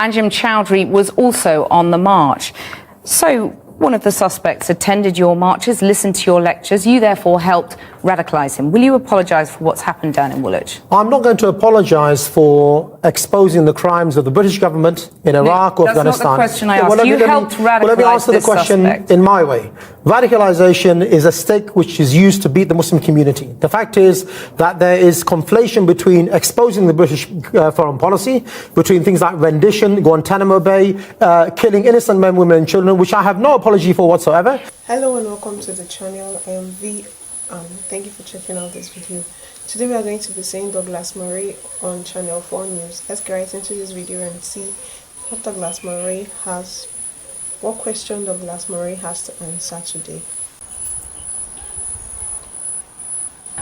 Anjem Chowdhury was also on the march. So one of the suspects attended your marches, listened to your lectures. You therefore helped radicalise him. Will you apologise for what's happened down in Woolwich? I'm not going to apologise for exposing the crimes of the British government in Iraq or Afghanistan. That's not the question I asked. You helped radicalise let me answer the question in my way. Radicalisation is a stick which is used to beat the Muslim community. The fact is that there is conflation between exposing the British foreign policy, between things like rendition, Guantanamo Bay, killing innocent men, women and children, which I have no apology for whatsoever. Hello and welcome to the channel. I am V. Thank you for checking out this video. Today we are going to be seeing Douglas Murray on Channel 4 News. Let's get right into this video and see what question Douglas Murray has to answer today.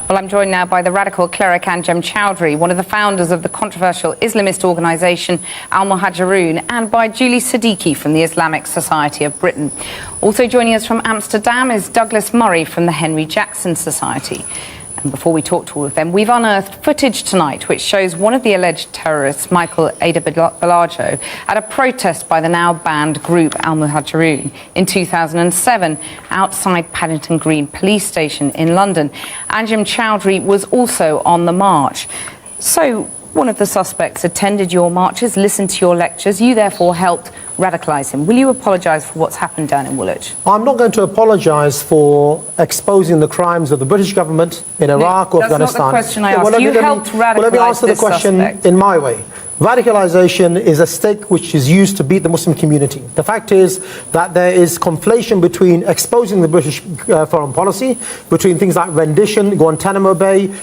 Well, I'm joined now by the radical cleric Anjem Chowdhury, one of the founders of the controversial Islamist organisation Al-Muhajirun, and by Julie Siddiqui from the Islamic Society of Britain. Also joining us from Amsterdam is Douglas Murray from the Henry Jackson Society. And before we talk to all of them, we've unearthed footage tonight which shows one of the alleged terrorists, Michael Balajo, at a protest by the now banned group Al-Muhajirun in 2007 outside Paddington Green Police Station in London. Anjem Chowdhury was also on the march. So one of the suspects attended your marches, listened to your lectures. You therefore helped radicalise him. Will you apologise for what's happened down in Woolwich? I'm not going to apologise for exposing the crimes of the British government in Iraq or Afghanistan. That's not the question I asked. You helped radicalise let me answer the question in my way. Radicalisation is a stick which is used to beat the Muslim community. The fact is that there is conflation between exposing the British foreign policy, between things like rendition, Guantanamo Bay,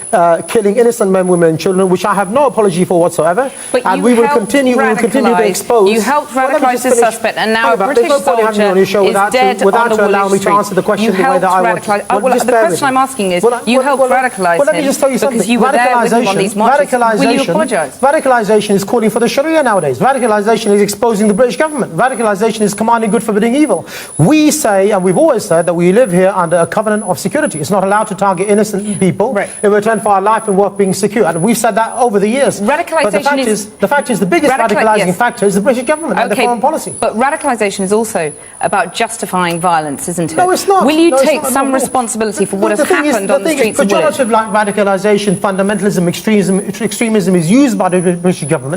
killing innocent men, women and children, which I have no apology for whatsoever. And we will continue to expose. You helped radicalise the suspect, and now a British soldier is dead on the Woolwich Street. Answer the question the way that I want. The question I'm asking is, you helped radicalise him because you were there with him on these marches. Will you apologise? Radicalisation is calling for the Sharia nowadays. Radicalisation is exposing the British government. Radicalisation is commanding good, forbidding evil. We say, and we've always said, that we live here under a covenant of security. It's not allowed to target innocent people in return for our life and work being secure. And we've said that over the years. But the fact is the biggest radicalising factor is the British government and the foreign policy. But radicalisation is also about justifying violence, isn't it? No, it's not. Will you take some responsibility for what has happened on the streets of Woolwich? Pejorative like radicalisation, fundamentalism, extremism is used by the British government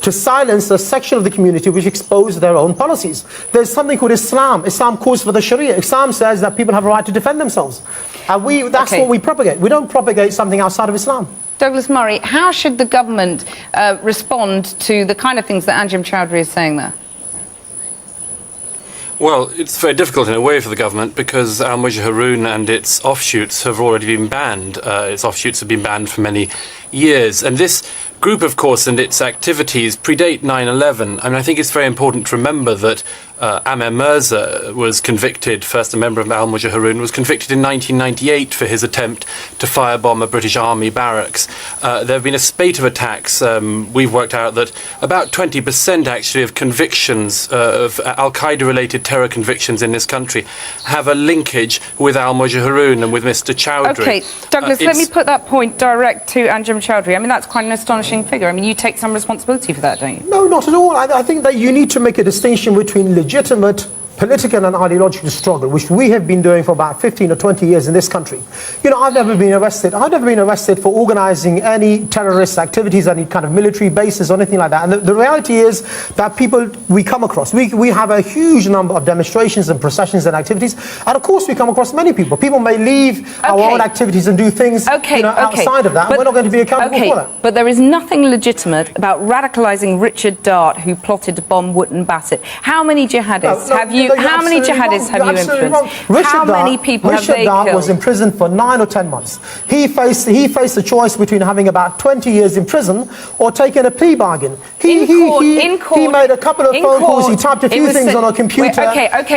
to silence a section of the community which expose their own policies. There's something called Islam. Islam calls for the Sharia. Islam says that people have a right to defend themselves. And that's what we propagate. We don't propagate something outside of Islam. Douglas Murray, how should the government respond to the kind of things that Anjem Chowdhury is saying there? Well, it's very difficult in a way for the government because Al-Muhajirun and its offshoots have already been banned. Its offshoots have been banned for many years. And this group, of course, and its activities predate 9/11. I mean, I think it's very important to remember that Amer Mirza was convicted, first a member of Al-Muhajirun, was convicted in 1998 for his attempt to firebomb a British Army barracks. There have been a spate of attacks. We've worked out that about 20% actually of convictions, of Al-Qaeda-related terror convictions in this country, have a linkage with Al-Muhajirun and with Mr. Chowdhury. Okay, Douglas, let me put that point direct to Anjem Chowdhury. I mean, that's quite an astonishing figure. I mean, you take some responsibility for that, don't you? No, not at all. I think that you need to make a distinction between legitimate political and ideological struggle, which we have been doing for about 15 or 20 years in this country. You know, I've never been arrested. I've never been arrested for organising any terrorist activities, any kind of military bases or anything like that. And the reality is that people we come across, we have a huge number of demonstrations and processions and activities. And of course, we come across many people. People may leave our own activities and do things outside of that. And we're not going to be accountable for that. But there is nothing legitimate about radicalising Richard Dart, who plotted to bomb Wootton Bassett. How many jihadists have you? How many jihadists have you influenced? How many people have they killed? Richard Dart was in prison for 9 or 10 months. He faced the choice between having about 20 years in prison or taking a plea bargain. He made a couple of phone calls. He typed a few things on a computer.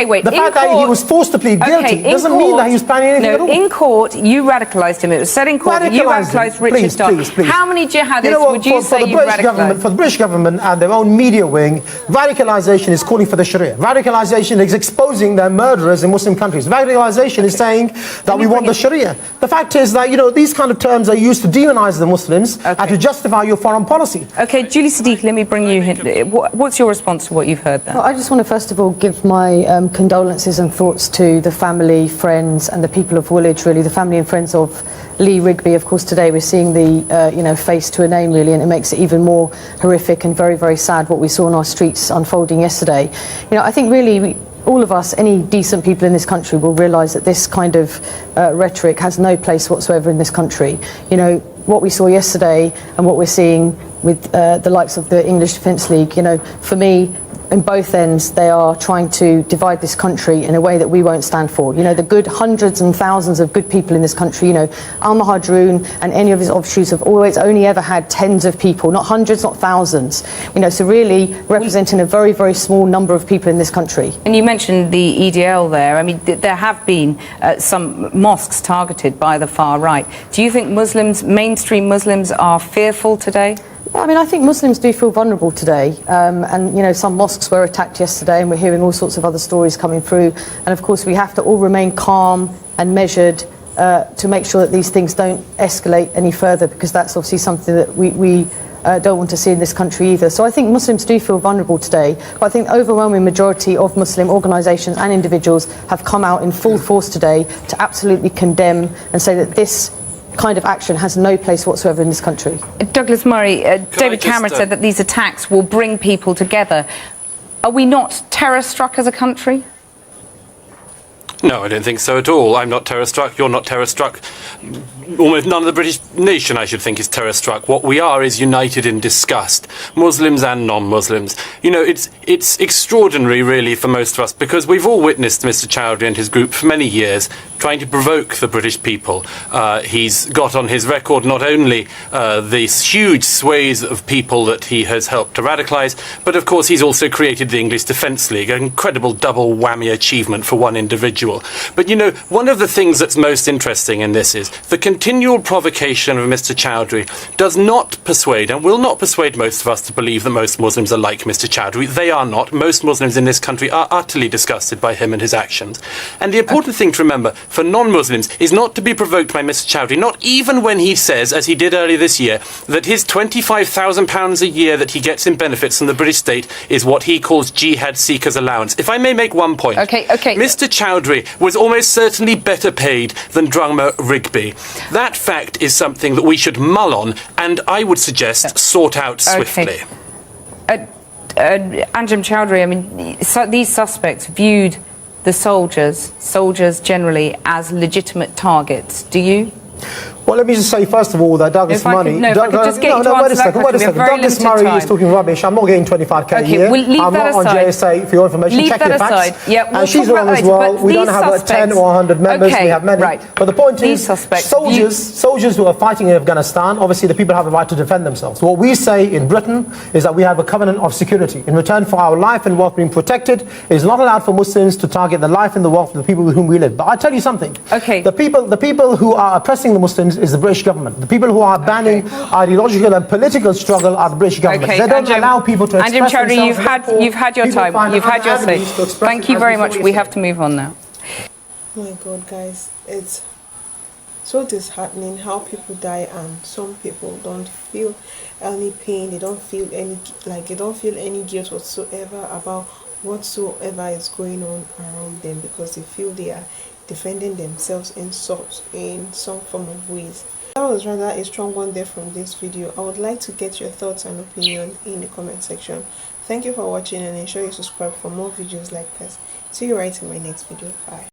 Wait. The fact that he was forced to plead guilty doesn't mean that he was planning anything at all. In court, you radicalised him. It was said in court that you radicalised Richard Dart. Please. How many jihadists would you say you radicalised? For the British government and their own media wing, radicalisation is calling for the Sharia. Radicalisation is exposing their murderers in Muslim countries. Radicalization is saying that we want the Sharia. The fact is that, you know, these kind of terms are used to demonize the Muslims and to justify your foreign policy. Okay, Julie Siddiqui, let me bring you in. What's your response to what you've heard there? Well, I just want to first of all give my condolences and thoughts to the family, friends and the people of Woolwich, really, the family and friends of Lee Rigby. Of course, today we're seeing the, you know, face to a name, really, and it makes it even more horrific and very, very sad what we saw in our streets unfolding yesterday. You know, I think really all of us, any decent people in this country, will realise that this kind of rhetoric has no place whatsoever in this country. You know, what we saw yesterday and what we're seeing with the likes of the English Defence League, you know, for me, in both ends, they are trying to divide this country in a way that we won't stand for. You know, the good hundreds and thousands of good people in this country, you know, Al-Muhajirun and any of his offshoots have always only ever had tens of people, not hundreds, not thousands. You know, so really representing a very, very small number of people in this country. And you mentioned the EDL there. I mean, there have been some mosques targeted by the far right. Do you think Muslims, mainstream Muslims, are fearful today? I mean, I think Muslims do feel vulnerable today, and you know, some mosques were attacked yesterday, and we're hearing all sorts of other stories coming through. And of course, we have to all remain calm and measured to make sure that these things don't escalate any further, because that's obviously something that we don't want to see in this country either. So I think Muslims do feel vulnerable today, but I think the overwhelming majority of Muslim organisations and individuals have come out in full force today to absolutely condemn and say that this kind of action has no place whatsoever in this country. Douglas Murray, David Cameron said that these attacks will bring people together. Are we not terror-struck as a country? No, I don't think so at all. I'm not terror-struck, you're not terror-struck. Almost none of the British nation, I should think, is terror-struck. What we are is united in disgust, Muslims and non-Muslims. You know, it's extraordinary, really, for most of us, because we've all witnessed Mr. Chowdhury and his group for many years trying to provoke the British people. He's got on his record not only these huge swathes of people that he has helped to radicalise, but of course he's also created the English Defence League, an incredible double whammy achievement for one individual. But you know, one of the things that's most interesting in this is the continual provocation of Mr. Chowdhury does not persuade and will not persuade most of us to believe that most Muslims are like Mr. Chowdhury. They are not. Most Muslims in this country are utterly disgusted by him and his actions. And the important thing to remember for non-Muslims is not to be provoked by Mr. Chowdhury, not even when he says, as he did earlier this year, that his £25,000 a year that he gets in benefits from the British state is what he calls jihad seekers allowance. If I may make one point. Okay. Mr. Chowdhury was almost certainly better paid than drummer Rigby. That fact is something that we should mull on and I would suggest sort out swiftly. Anjem Chowdhury, I mean, these suspects viewed the soldiers generally, as legitimate targets. Do you? Well, let me just say first of all that Douglas Murray. Wait a second. Douglas Murray is talking rubbish. I'm not getting 25k a year. We'll leave I'm that not aside. on JSA for your information. Leave Check that your aside. facts. Yeah, we'll and she's wrong as well. We don't have 10 or 100 members. We have many. Right. But the point These is, suspects, soldiers who are fighting in Afghanistan, obviously the people have a right to defend themselves. What we say in Britain is that we have a covenant of security. In return for our life and wealth being protected, it is not allowed for Muslims to target the life and the wealth of the people with whom we live. But I tell you something. Okay. The people who are oppressing the Muslims is the British government. The people who are banning ideological and political struggle are the British government. They don't allow people to express themselves. Chowdhury, you've had your time. You've had your say. Thank you very much. We have to move on now. Oh my God, guys, it's so disheartening how people die and some people don't feel any pain. They don't feel any guilt whatsoever about whatsoever is going on around them, because they feel they are defending themselves in some form of ways. That was rather a strong one there from this video. I would like to get your thoughts and opinion in the comment section. Thank you for watching and ensure you subscribe for more videos like this. See you right in my next video. Bye.